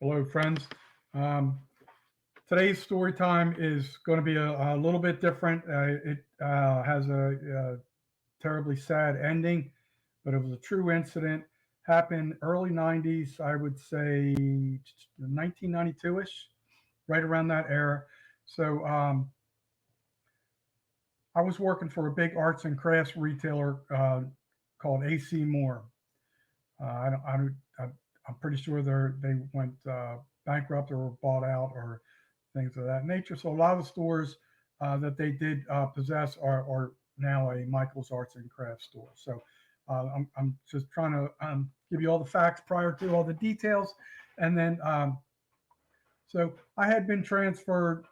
Hello, friends. Um, Today's story time is going to be a little bit different. It has a terribly sad ending, but it was a true incident. Happened early 90s, I would say 1992 ish, right around that era. So I was working for a big arts and crafts retailer called AC Moore. I'm pretty sure they went bankrupt or were bought out or things of that nature. So a lot of the stores that they did possess are now a Michael's Arts and Crafts store. So I'm just trying to give you all the facts prior to all the details, and then so I had been transferred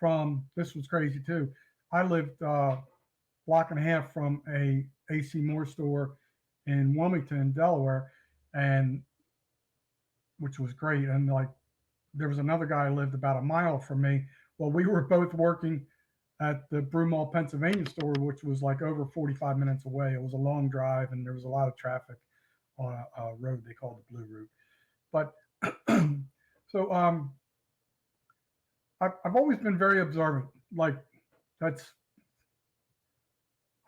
from. This was crazy too. I lived block and a half from a AC Moore store in Wilmington, Delaware, and which was great. And like there was another guy who lived about a mile from me. Well, we were both working at the Broomall, Pennsylvania store, which was like over 45 minutes away. It was a long drive, and there was a lot of traffic on a road they called the Blue Route. But so I've always been very observant. Like that's,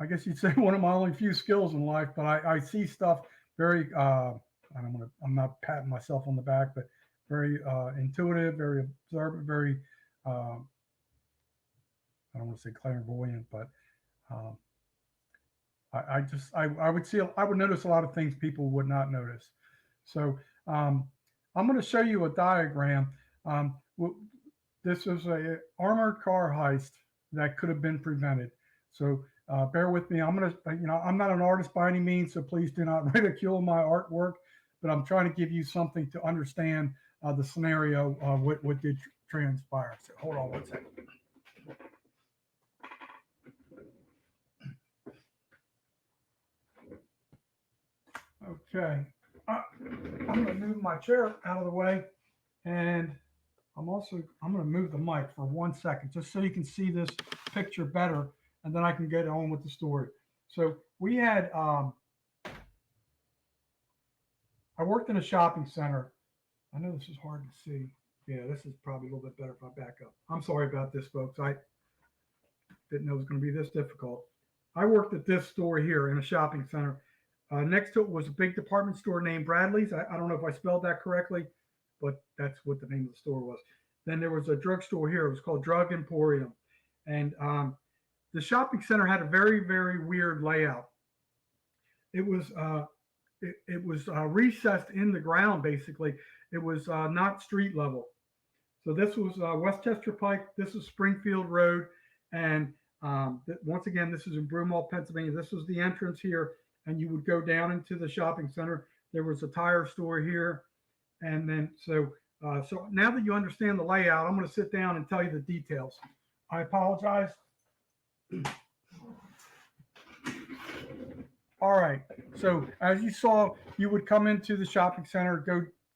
I guess you'd say, one of my only few skills in life. But I see stuff very. I'm not patting myself on the back, but very intuitive, very observant, very. Uh, I don't want to say clairvoyant, but um, I would see I would notice a lot of things people would not notice. So um, I'm going to show you a diagram. Um, this is a armored car heist that could have been prevented. So bear with me. I'm going to I'm not an artist by any means, so please do not ridicule my artwork. But I'm trying to give you something to understand the scenario. What did transpire? So hold on one second. Okay. I'm going to move my chair out of the way, and I'm going to move the mic for 1 second just so you can see this picture better, and then I can get on with the story. So we had I worked in a shopping center. I know this is hard to see. Yeah, this is probably a little bit better if I back up. I'm sorry about this, folks. I didn't know it was going to be this difficult. I worked at this store here in a shopping center. Next to it was a big department store named Bradley's. I don't know if I spelled that correctly, but that's what the name of the store was. Then there was a drugstore here. It was called Drug Emporium. And the shopping center had a very, very weird layout. It was it was recessed in the ground, basically. It was not street level. So this was Westchester Pike. This is Springfield Road. And once again, this is in Broomall, Pennsylvania. This was the entrance here. And you would go down into the shopping center. There was a tire store here. And then, so now that you understand the layout, I'm going to sit down and tell you the details. I apologize. All right. So as you saw, you would come into the shopping center,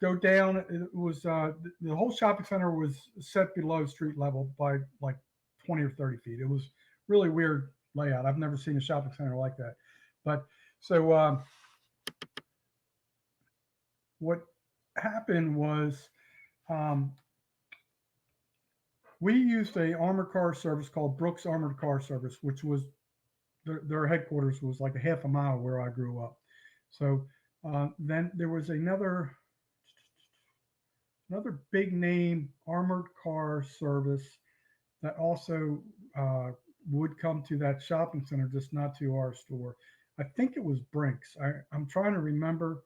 go down. It was the whole shopping center was set below street level by like 20 or 30 feet. It was really weird layout. I've never seen a shopping center like that. But so what happened was um, we used a armored car service called Brooks Armored Car Service, which was their headquarters was like a half a mile where I grew up. So then there was another big name armored car service that also would come to that shopping center, just not to our store. I think it was Brinks. I'm trying to remember,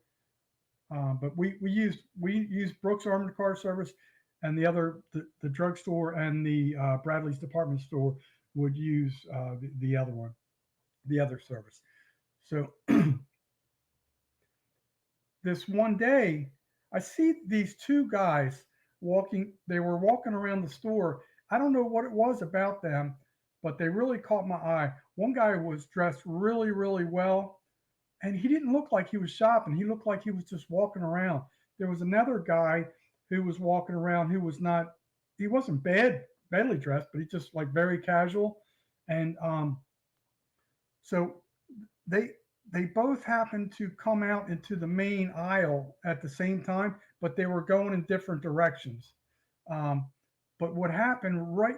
but we used Brooks Armored Car Service, and the drugstore and the Bradley's department store would use the other one, the other service. So this one day, I see these two guys walking. They were walking around the store. I don't know what it was about them, but they really caught my eye. One guy was dressed really, really well, and he didn't look like he was shopping. He looked like he was just walking around. There was another guy who was walking around who was not. He wasn't badly dressed, but he just like very casual. And so they they both happened to come out into the main aisle at the same time, but they were going in different directions. Um, but what happened right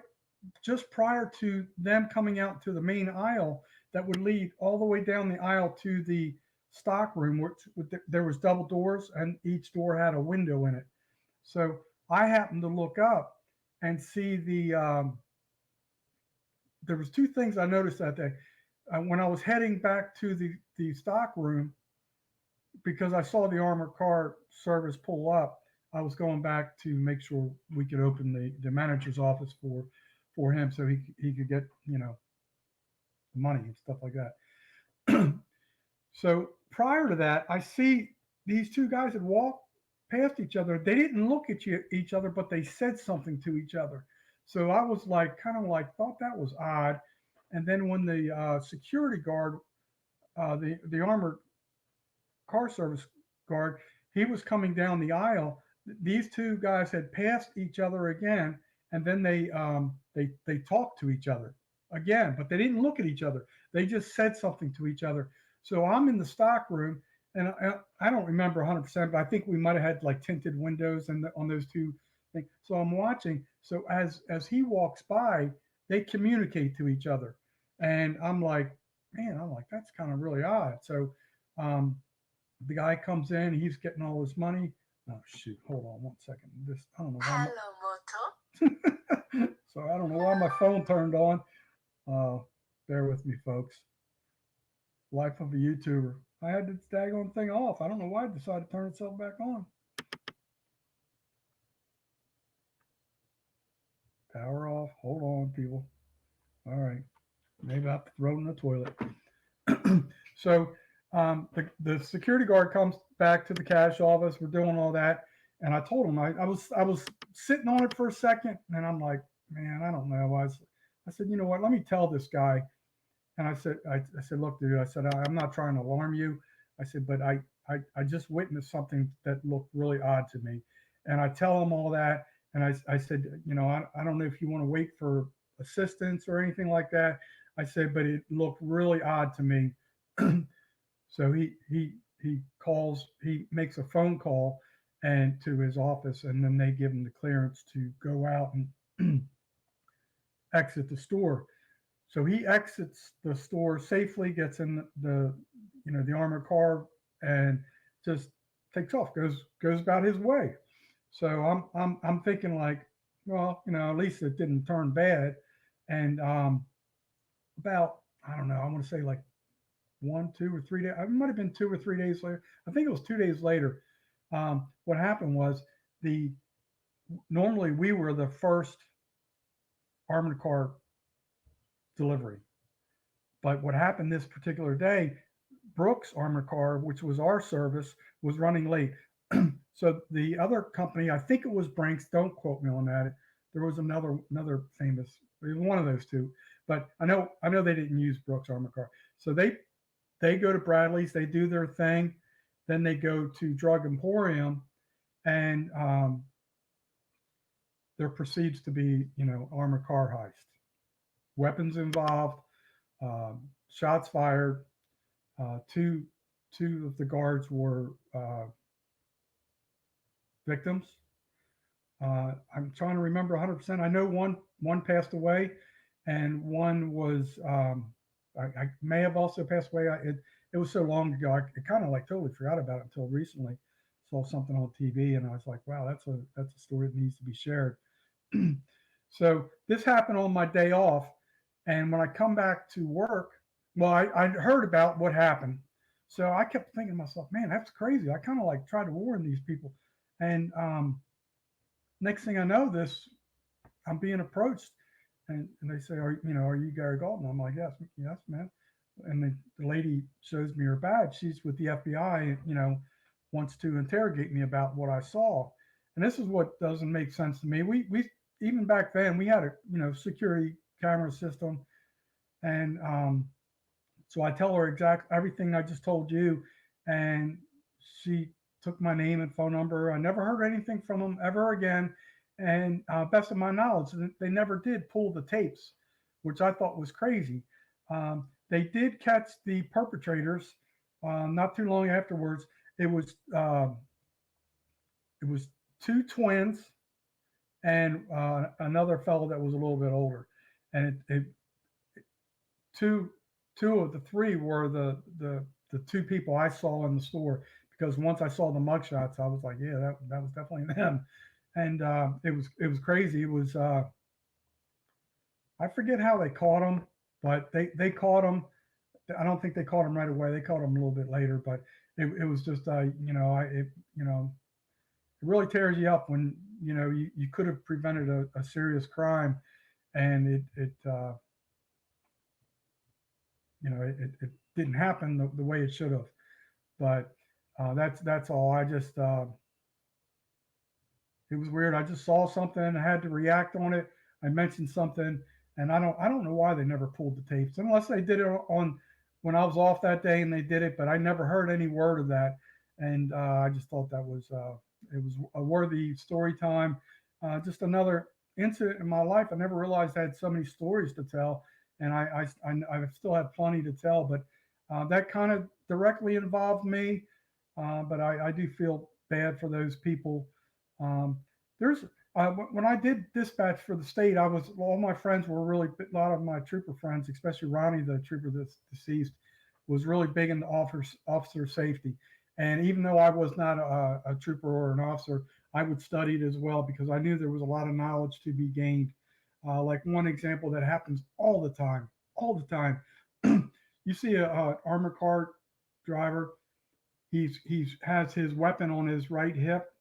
just prior to them coming out to the main aisle that would lead all the way down the aisle to the stock room, which there was double doors and each door had a window in it. So I happened to look up and see there was two things I noticed that day. When I was heading back to the stock room, because I saw the armored car service pull up, I was going back to make sure we could open the manager's office for him so he could get money and stuff like that. So prior to that, I see these two guys had walked past each other. They didn't look at each other, but they said something to each other. So I was like, kind of like, thought that was odd. And then when the security guard, the armored car service guard, he was coming down the aisle. These two guys had passed each other again, and then they talked to each other again, but they didn't look at each other. They just said something to each other. So I'm in the stock room, and I don't remember 100%, but I think we might have had like tinted windows on those two things. So I'm watching. So as he walks by, they communicate to each other, and I'm like, man, I'm like that's kind of really odd. So um, the guy comes in, he's getting all his money. Oh shoot, hold on one second. This I don't know why. So I don't know why my phone turned on. Uh, bear with me, folks. Life of a YouTuber. I had this daggone thing off. I don't know why it decided to turn itself back on. Power off. Hold on, people. All right. Maybe I have to throw it in the toilet. So the security guard comes back to the cash office. We're doing all that, and I told him I was sitting on it for a second, and I'm like, man, I don't know. I said, you know what? Let me tell this guy. And I said, look, dude. I said, I'm not trying to alarm you. I said, but I just witnessed something that looked really odd to me, and I tell him all that, and I said, I don't know if you want to wait for assistance or anything like that. I said, but it looked really odd to me. So he makes a phone call and to his office, and then they give him the clearance to go out and exit the store. So he exits the store safely, gets in the armored car, and just takes off, goes about his way. So I'm thinking like, well, at least it didn't turn bad. And about I don't know, I want to say like 1, 2, or 3 days. It might have been 2 or 3 days later. I think it was 2 days later. What happened was the normally we were the first armored car delivery, but what happened this particular day, Brooks Armored Car, which was our service, was running late. So the other company, I think it was Brinks. Don't quote me on that. There was another famous, one of those two, but I know they didn't use Brooks Armored Car. So they go to Bradley's, they do their thing, then they go to Drug Emporium, and there proceeds to be armored car heist, weapons involved, shots fired. Two of the guards were victims. I'm trying to remember 100%. I know one passed away, and one was I may have also passed away. It was so long ago. I kind of like totally forgot about it until recently. Saw something on TV, and I was like, wow, that's a story that needs to be shared. So this happened on my day off, and when I come back to work, well, I heard about what happened, so I kept thinking to myself, man, that's crazy. I kind of like tried to warn these people, and next thing I know, I'm being approached, and they say, are you Gary Galton? I'm like, yes, man. And the lady shows me her badge. She's with the FBI, wants to interrogate me about what I saw. And this is what doesn't make sense to me. We even back then we had a security camera system, and so I tell her exact everything I just told you, and she took my name and phone number. I never heard anything from them ever again, and best of my knowledge, they never did pull the tapes, which I thought was crazy. They did catch the perpetrators. Not too long afterwards, it was uh, it was two twins and another fellow that was a little bit older, and two two of the three were the two people I saw in the store, because once I saw the mugshots, I was like, yeah, that was definitely them, and it was crazy. It was I forget how they caught them, but they caught them. I don't think they caught him right away. They caught him a little bit later, but it was just you know it really tears you up when you could have prevented a serious crime, and it didn't happen the way it should have. But that's all. It was weird. I just saw something and I had to react on it. I mentioned something, and I don't know why they never pulled the tapes, unless they did it on when I was off that day and they did it. But I never heard any word of that, and I just thought that was it was a worthy story time. Just another incident in my life. I never realized I had so many stories to tell, and I still have plenty to tell. But that kind of directly involved me. But I do feel bad for those people. There's when I did dispatch for the state, I was all my friends were really a lot of my trooper friends, especially Ronnie, the trooper that's deceased, was really big into officer safety. And even though I was not a trooper or an officer, I would study it as well because I knew there was a lot of knowledge to be gained. Like one example that happens all the time. You see a armor car driver. He's has his weapon on his right hip,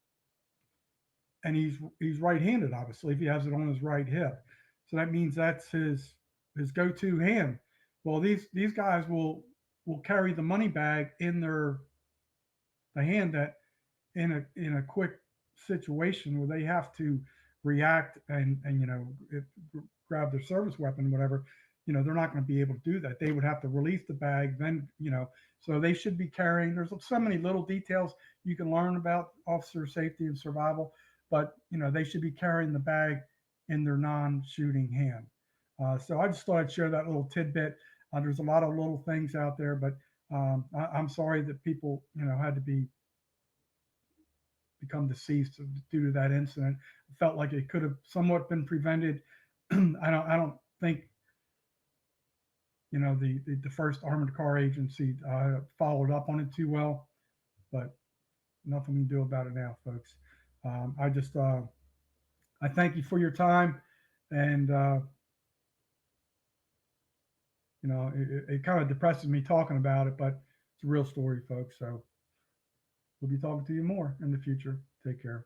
and he's right-handed. Obviously, if he has it on his right hip, so that means that's his go-to hand. Well, these guys will carry the money bag in the hand that in a quick situation where they have to react and grab their service weapon, whatever. They're not going to be able to do that. They would have to release the bag, then so they should be carrying. There's so many little details you can learn about officer safety and survival, but they should be carrying the bag in their non-shooting hand. So I just thought I'd share that little tidbit. There's a lot of little things out there, but I'm sorry that people had to become deceased due to that incident. It felt like it could have somewhat been prevented. I don't think the first armored car agency followed up on it too well, but nothing we can do about it now, folks. I just I thank you for your time, and it kind of depresses me talking about it, but it's a real story, folks. So we'll be talking to you more in the future. Take care.